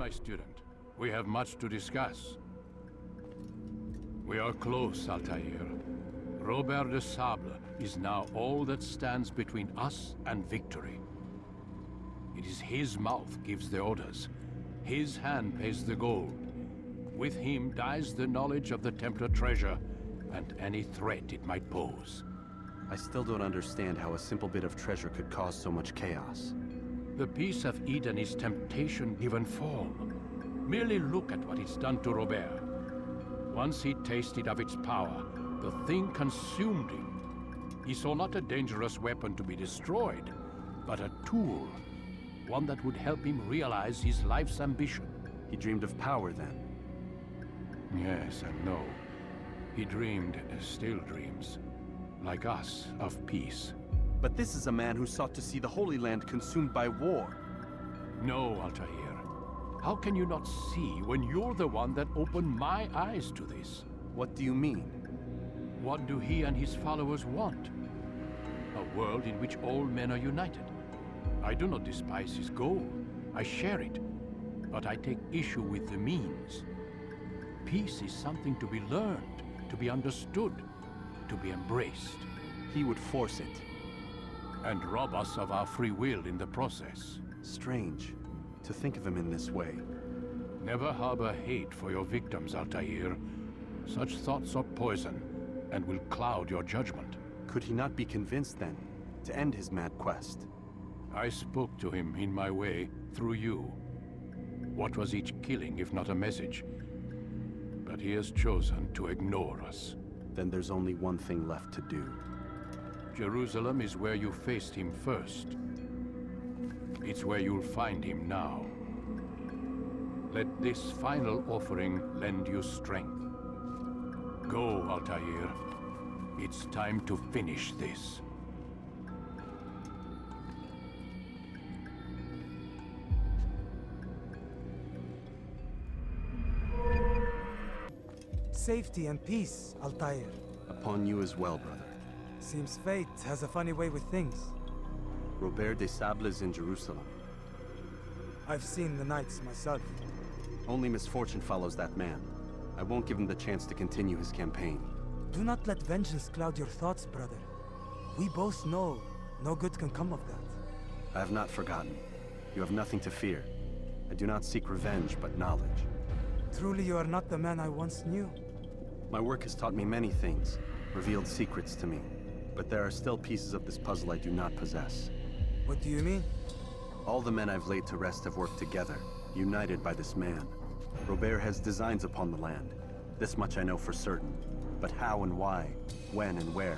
my student. We have much to discuss. We are close, Altair. Robert de Sable is now all that stands between us and victory. It is his mouth gives the orders. His hand pays the gold. With him dies the knowledge of the Templar treasure and any threat it might pose. I still don't understand how a simple bit of treasure could cause so much chaos. The Peace of Eden is temptation given form. Merely look at what it's done to Robert. Once he tasted of its power, the thing consumed him. He saw not a dangerous weapon to be destroyed, but a tool. One that would help him realize his life's ambition. He dreamed of power then? Yes and no. He dreamed, still dreams, like us, of peace. But this is a man who sought to see the Holy Land consumed by war. No, Altair. How can you not see when you're the one that opened my eyes to this? What do you mean? What do he and his followers want? A world in which all men are united. I do not despise his goal. I share it. But I take issue with the means. Peace is something to be learned, to be understood, to be embraced. He would force it. And rob us of our free will in the process. Strange, to think of him in this way. Never harbor hate for your victims, Altair. Such thoughts are poison, and will cloud your judgment. Could he not be convinced, then, to end his mad quest? I spoke to him in my way, through you. What was each killing if not a message? But he has chosen to ignore us. Then there's only one thing left to do. Jerusalem is where you faced him first. It's where you'll find him now. Let this final offering lend you strength. Go, Altair. It's time to finish this. Safety and peace, Altair. Upon you as well, brother. Seems fate has a funny way with things. Robert de Sable is in Jerusalem. I've seen the Knights myself. Only misfortune follows that man. I won't give him the chance to continue his campaign. Do not let vengeance cloud your thoughts, brother. We both know no good can come of that. I have not forgotten. You have nothing to fear. I do not seek revenge, but knowledge. Truly you are not the man I once knew. My work has taught me many things, revealed secrets to me. But there are still pieces of this puzzle I do not possess. What do you mean? All the men I've laid to rest have worked together, united by this man. Robert has designs upon the land. This much I know for certain. But how and why, when and where,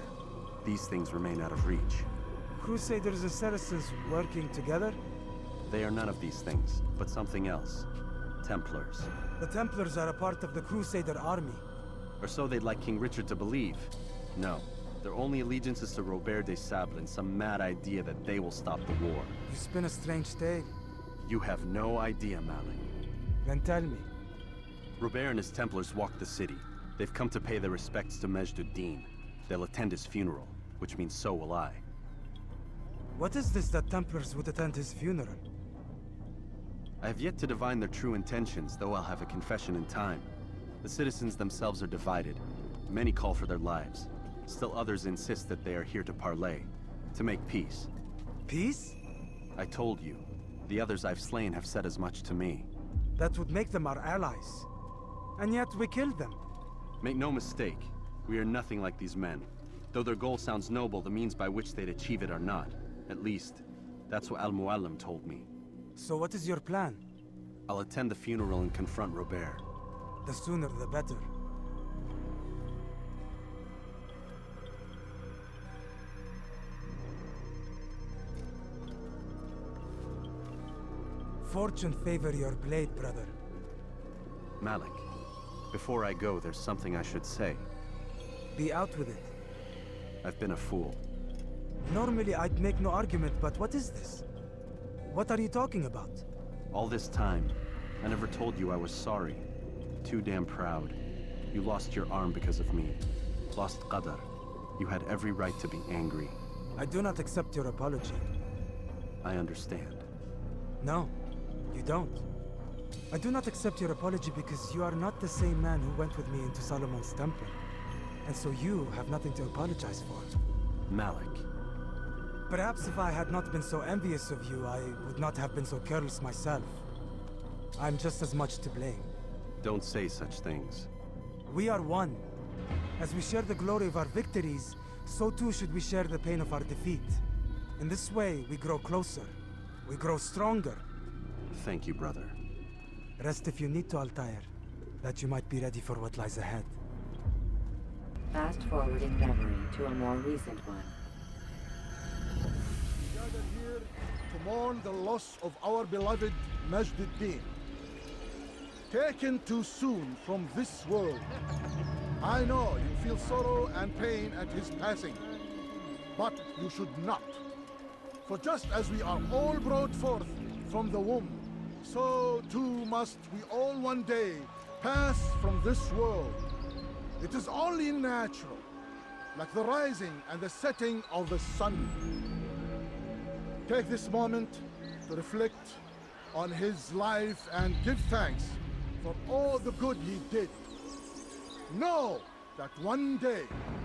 these things remain out of reach. Crusaders and Saracens working together? They are none of these things, but something else. Templars. The Templars are a part of the Crusader army. Or so they'd like King Richard to believe. No, their only allegiance is to Robert de Sable and some mad idea that they will stop the war. You spin a strange tale. You have no idea, Malik. Then tell me. Robert and his Templars walked the city. They've come to pay their respects to Majd-ud-Din. They'll attend his funeral, which means so will I. What is this that Templars would attend his funeral? I have yet to divine their true intentions, though I'll have a confession in time. The citizens themselves are divided. Many call for their lives. Still others insist that they are here to parley, to make peace. Peace? I told you. The others I've slain have said as much to me. That would make them our allies. And yet we killed them. Make no mistake, we are nothing like these men. Though their goal sounds noble, the means by which they'd achieve it are not. At least, that's what Al-Muallim told me. So what is your plan? I'll attend the funeral and confront Robert. The sooner the better. Fortune favor your blade, brother. Malik, before I go, there's something I should say. Be out with it. I've been a fool. Normally I'd make no argument, but what is this? What are you talking about? All this time, I never told you I was sorry. Too damn proud. You lost your arm because of me. Lost Qadar. You had every right to be angry. I do not accept your apology. I understand. No, you don't. I do not accept your apology because you are not the same man who went with me into Solomon's temple. And so you have nothing to apologize for. Malik. Perhaps if I had not been so envious of you, I would not have been so careless myself. I'm just as much to blame. Don't say such things. We are one. As we share the glory of our victories, so too should we share the pain of our defeat. In this way, we grow closer. We grow stronger. Thank you, brother. Rest if you need to, Altair, that you might be ready for what lies ahead. Fast forward in memory to a more recent one. Gathered here to mourn the loss of our beloved Majd-ud-Din. Taken too soon from this world. I know you feel sorrow and pain at his passing, but you should not. For just as we are all brought forth from the womb, so too must we all one day pass from this world. It is only natural, like the rising and the setting of the sun. Take this moment to reflect on his life and give thanks for all the good he did. Know that one day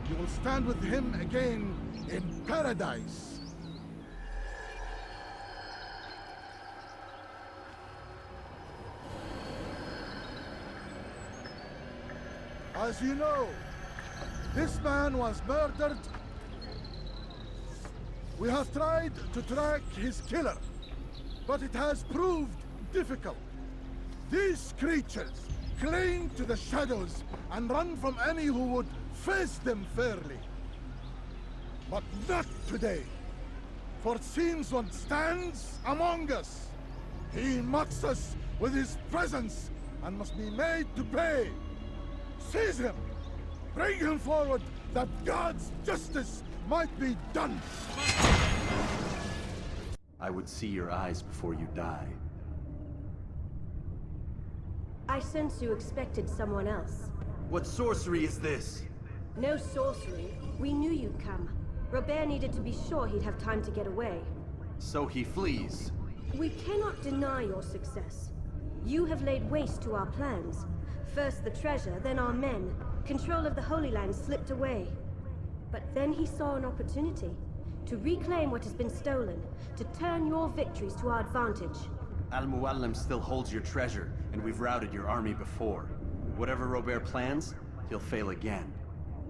you will stand with him again in paradise. As you know, this man was murdered. We have tried to track his killer, but it has proved difficult. These creatures cling to the shadows and run from any who would face them fairly. But not today, for it seems one stands among us. He mocks us with his presence and must be made to pay. Seize him! Bring him forward, that God's justice might be done! I would see your eyes before you die. I sense you expected someone else. What sorcery is this? No sorcery. We knew you'd come. Robert needed to be sure he'd have time to get away. So he flees. We cannot deny your success. You have laid waste to our plans. First the treasure, then our men. Control of the Holy Land slipped away. But then he saw an opportunity to reclaim what has been stolen, to turn your victories to our advantage. Al-Mualim still holds your treasure, and we've routed your army before. Whatever Robert plans, he'll fail again.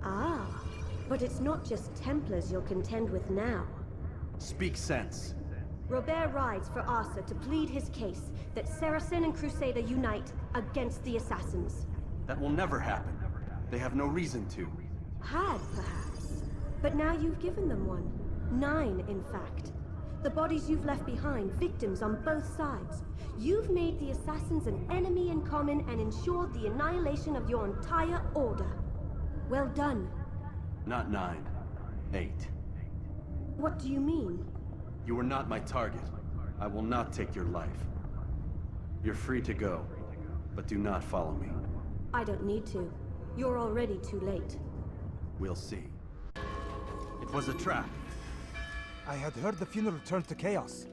Ah, but it's not just Templars you'll contend with now. Speak sense. Robert rides for Asa to plead his case that Saracen and Crusader unite against the Assassins. That will never happen. They have no reason to. Had, perhaps. But now you've given them one. 9, in fact. The bodies you've left behind, victims on both sides. You've made the Assassins an enemy in common and ensured the annihilation of your entire order. Well done. Not 9. 8. What do you mean? You are not my target. I will not take your life. You're free to go, but do not follow me. I don't need to. You're already too late. We'll see. It was a trap. I had heard the funeral turned to chaos.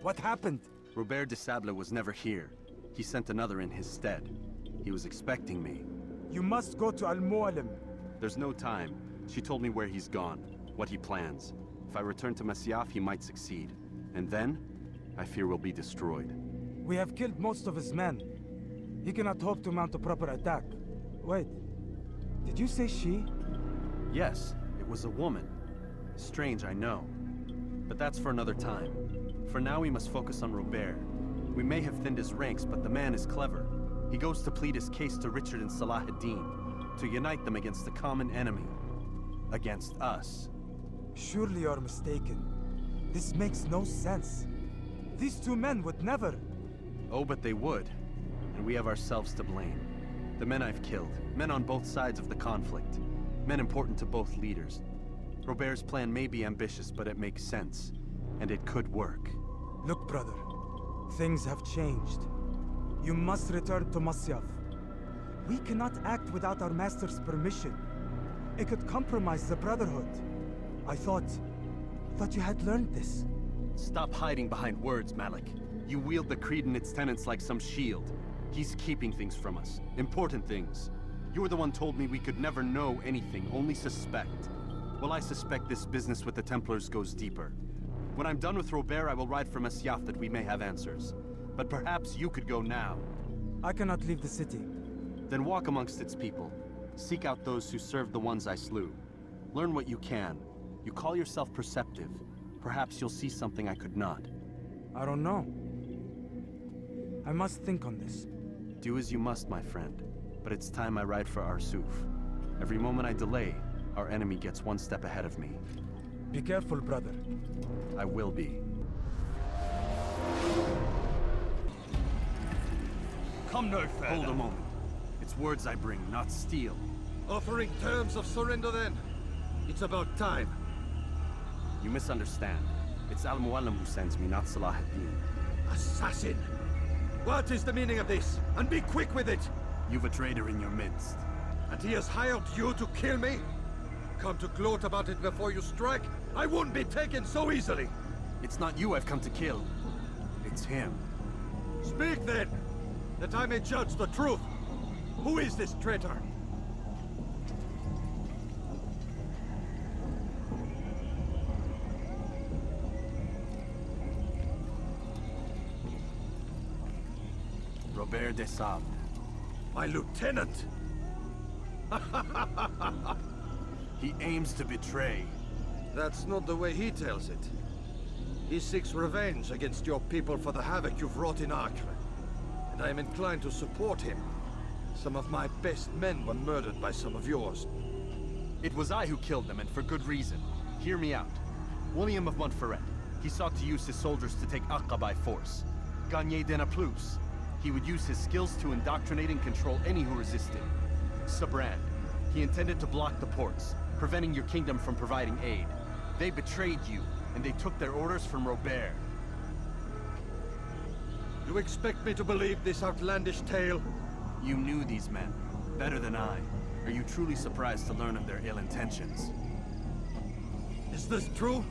What happened? Robert de Sable was never here. He sent another in his stead. He was expecting me. You must go to Al-Mualim. There's no time. She told me where he's gone, what he plans. If I return to Masyaf, he might succeed. And then, I fear we'll be destroyed. We have killed most of his men. He cannot hope to mount a proper attack. Wait, did you say she? Yes, it was a woman. Strange, I know. But that's for another time. For now, we must focus on Robert. We may have thinned his ranks, but the man is clever. He goes to plead his case to Richard and Salah ad-Din, to unite them against the common enemy. Against us. Surely you're mistaken. This makes no sense. These two men would never... Oh, but they would. And we have ourselves to blame. The men I've killed, men on both sides of the conflict. Men important to both leaders. Robert's plan may be ambitious, but it makes sense. And it could work. Look, brother. Things have changed. You must return to Masyaf. We cannot act without our master's permission. It could compromise the Brotherhood. I thought you had learned this. Stop hiding behind words, Malik. You wield the creed and its tenets like some shield. He's keeping things from us. Important things. You were the one told me we could never know anything, only suspect. Well, I suspect this business with the Templars goes deeper. When I'm done with Robert, I will ride for Masyaf that we may have answers. But perhaps you could go now. I cannot leave the city. Then walk amongst its people. Seek out those who served the ones I slew. Learn what you can. You call yourself perceptive. Perhaps you'll see something I could not. I don't know. I must think on this. Do as you must, my friend. But it's time I ride for Arsuf. Every moment I delay, our enemy gets one step ahead of me. Be careful, brother. I will be. Come no further. Hold a moment. It's words I bring, not steel. Offering terms of surrender then? It's about time. You misunderstand. It's Al-Mualim who sends me, not Salah ad-Din. Assassin! What is the meaning of this? And be quick with it! You've a traitor in your midst. And he has hired you to kill me? Come to gloat about it before you strike? I wouldn't be taken so easily! It's not you I've come to kill. It's him. Speak then, that I may judge the truth. Who is this traitor? Robert de Sable. My lieutenant! He aims to betray. That's not the way he tells it. He seeks revenge against your people for the havoc you've wrought in Acre. And I am inclined to support him. Some of my best men were murdered by some of yours. It was I who killed them, and for good reason. Hear me out. William of Montferrat. He sought to use his soldiers to take Acre by force. Gagner de Naplouse. He would use his skills to indoctrinate and control any who resisted. Sabrand. He intended to block the ports, preventing your kingdom from providing aid. They betrayed you, and they took their orders from Robert. You expect me to believe this outlandish tale? You knew these men, better than I. Are you truly surprised to learn of their ill intentions? Is this true?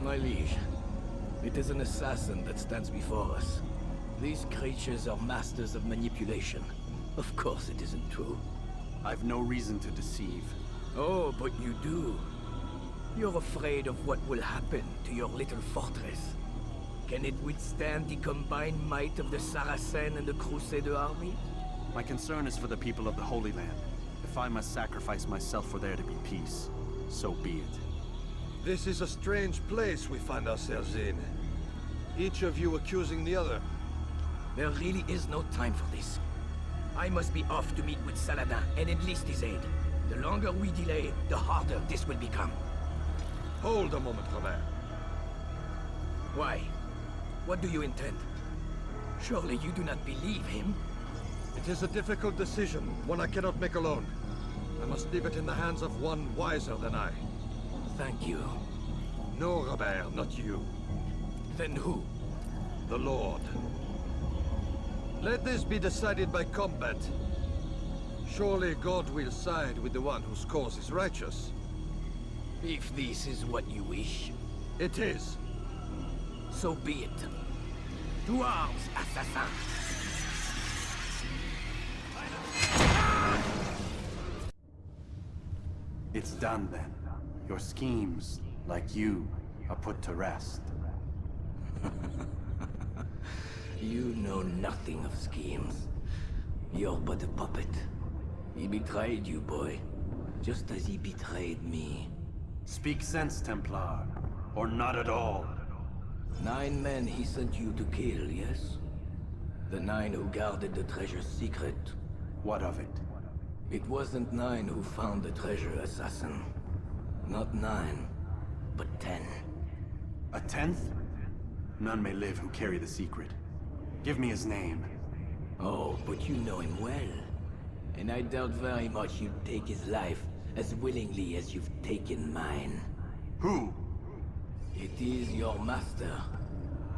My liege, it is an assassin that stands before us. These creatures are masters of manipulation. Of course it isn't true. I've no reason to deceive. Oh, but you do. You're afraid of what will happen to your little fortress. Can it withstand the combined might of the Saracen and the Crusader army? My concern is for the people of the Holy Land. If I must sacrifice myself for there to be peace, so be it. This is a strange place we find ourselves in. Each of you accusing the other. There really is no time for this. I must be off to meet with Saladin and enlist his aid. The longer we delay, the harder this will become. Hold a moment, Robert. Why? What do you intend? Surely you do not believe him? It is a difficult decision, one I cannot make alone. I must leave it in the hands of one wiser than I. Thank you. No, Robert, not you. Then who? The Lord. Let this be decided by combat. Surely God will side with the one whose cause is righteous. If this is what you wish, It is. so be it. To arms, assassin! It's done then. Your schemes, like you, are put to rest. You know nothing of schemes. You're but a puppet. He betrayed you, boy. Just as he betrayed me. Speak sense, Templar. Or not at all. 9 men he sent you to kill, yes? The 9 who guarded the treasure's secret. What of it? It wasn't 9 who found the treasure, assassin. Not 9, but 10. A 10th? None may live who carry the secret. Give me his name. Oh, but you know him well. And I doubt very much you'd take his life as willingly as you've taken mine. Who? It is your master,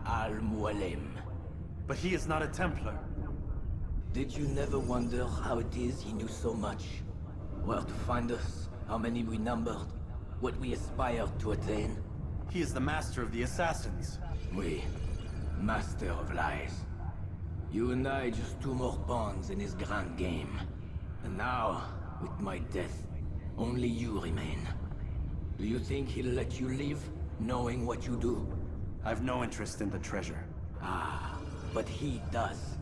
Al-Mualim. But he is not a Templar. Did you never wonder how it is he knew so much? Where to find us, how many we numbered, what we aspired to attain? He is the master of the assassins. Oui, master of lies. You and I just two more pawns in his grand game. And now, with my death, only you remain. Do you think he'll let you live, knowing what you do? I've no interest in the treasure. Ah, but he does.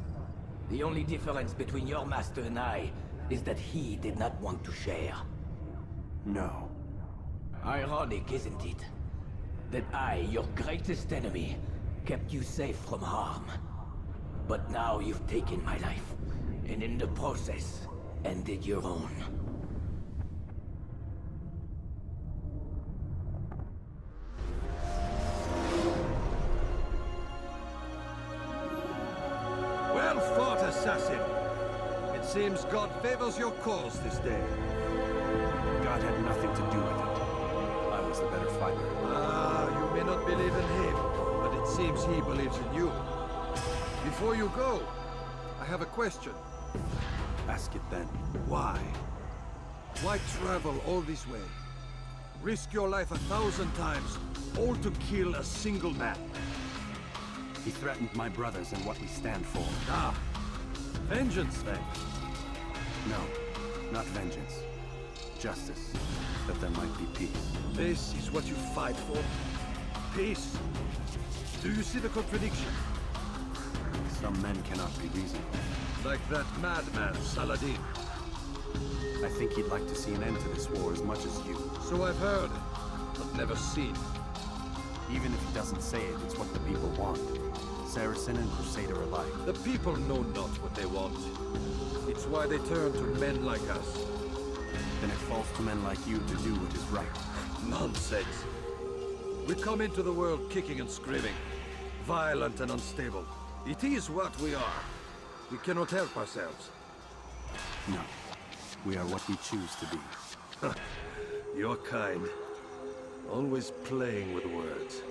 The only difference between your master and I is that he did not want to share. No. Ironic, isn't it? That I, your greatest enemy, kept you safe from harm. But now you've taken my life, and in the process, ended your own. Well fought, assassin. It seems God favors your cause this day. God had nothing to do with it. I was the better fighter. Ah, you may not believe in him, but it seems he believes in you. Before you go, I have a question. Ask it then. Why? Why travel all this way? Risk your life 1,000 times, all to kill a single man. He threatened my brothers and what we stand for. Ah, vengeance then. No, not vengeance. Justice, that there might be peace. This is what you fight for? Peace? Do you see the contradiction? Some men cannot be reasoned. Like that madman, Saladin. I think he'd like to see an end to this war as much as you. So I've heard, but never seen. Even if he doesn't say it, it's what the people want. Saracen and Crusader alike. The people know not what they want. It's why they turn to men like us. Then it falls to men like you to do what is right. Nonsense. We come into the world kicking and screaming, violent and unstable. It is what we are. We cannot help ourselves. No. We are what we choose to be. Your kind. Always playing with words.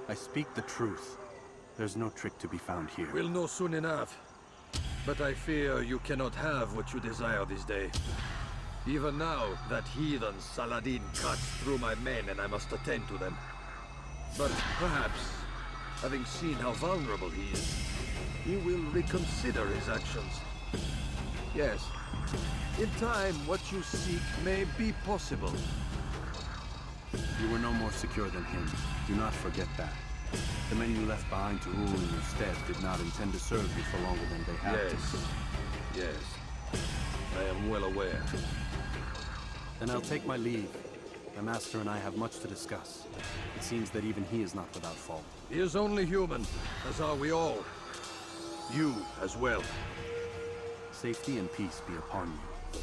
I speak the truth. There's no trick to be found here. We'll know soon enough. But I fear you cannot have what you desire this day. Even now, that heathen Saladin cuts through my men and I must attend to them. But perhaps, having seen how vulnerable he is, he will reconsider his actions. Yes, in time, what you seek may be possible. You were no more secure than him. Do not forget that. The men you left behind to rule in your stead did not intend to serve you for longer than they had to. Yes. I am well aware. Then I'll take my leave. My master and I have much to discuss. It seems that even he is not without fault. He is only human, as are we all. You as well. Safety and peace be upon you.